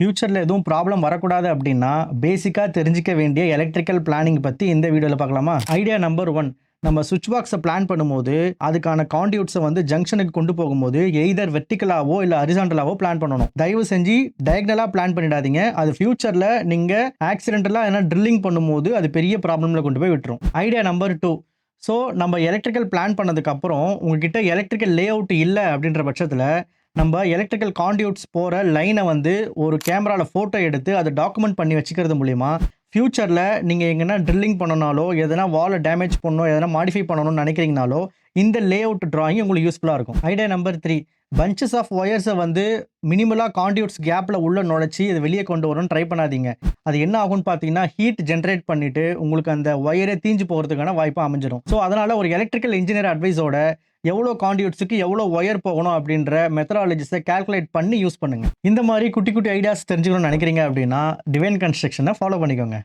ஃபியூச்சர்ல எதுவும் ப்ராப்ளம் வரக்கூடாது அப்படின்னா, பேசிக்கா தெரிஞ்சுக்க வேண்டிய எலக்ட்ரிக்கல் பிளானிங் பத்தி இந்த வீடியோல பார்க்கலாமா? Idea number 1. நம்ம ஸ்விட்ச் பாக்ஸ பிளான் பண்ணும்போது, அதுக்கான கான்டியூட்ஸ வந்து ஜங்ஷனுக்கு கொண்டு போகும்போது, எய்தர் வெர்டிகலாவோ இல்ல ஹாரிசான்டலாவோ பிளான் பண்ணணும். தயவு செஞ்சு டயகனலா பிளான் பண்ணிடாதீங்க. அது ஃபியூச்சர்ல நீங்க ஆக்சிடென்டலா ட்ரில்லிங் பண்ணும்போது, அது பெரிய ப்ராப்ளம்ல கொண்டு போய் விட்டுரும். Idea number 2. ஸோ நம்ம எலக்ட்ரிக்கல் பிளான் பண்ணதுக்கு அப்புறம், உங்ககிட்ட எலக்ட்ரிக்கல் லேஅவுட் இல்ல அப்படின்ற பட்சத்துல, நம்ம எலக்ட்ரிக்கல் கான்டியூட்ஸ் போற லைன வந்து ஒரு கேமரால ஃபோட்டோ எடுத்து அத டாக்குமெண்ட் பண்ணி வச்சுக்கிறது மூலியமா, ஃபியூச்சர்ல நீங்க எங்கனா ட்ரில்லிங் பண்ணனாலோ, எதனா வால டேமேஜ் பண்ணணும், எதனா மாடிஃபை பண்ணணும்னு நெனைக்கிறீங்கனாலோ, இந்த லேஅவுட் டிராயிங் உங்களுக்கு யூஸ்ஃபுல்லா இருக்கும். Idea number 3. பஞ்சஸ் ஆஃப் வயர்ஸ வந்து மினிமலா கான்டியூட்ஸ் கேப்ல உள்ள நுழைச்சு இத வெளிய கொண்டு வரணும்னு ட்ரை பண்ணாதீங்க. அது என்ன ஆகும்னு பார்த்தீங்கன்னா, ஹீட் ஜெனரேட் பண்ணிட்டு உங்களுக்கு அந்த வயரே தீஞ்சு போறதுக்கான வாய்ப்பு அமைஞ்சிரும். ஸோ அதனால ஒரு எலக்ட்ரிக்கல் இன்ஜினியர் அட்வைஸோட எவ்வளோ கான்டியூட்ஸ்க்கு எவ்வளோ ஒயர் போகணும் அப்படின்ற மெத்தடாலஜிஸை கால்குலேட் பண்ணி யூஸ் பண்ணுங்க. இந்த மாதிரி குட்டி குட்டி ஐடியாஸ் தெரிஞ்சுக்கணும்னு நினைக்கிறீங்க அப்படின்னா டிவைன் கன்ஸ்ட்ரக்ஷனை ஃபாலோ பண்ணிக்கோங்க.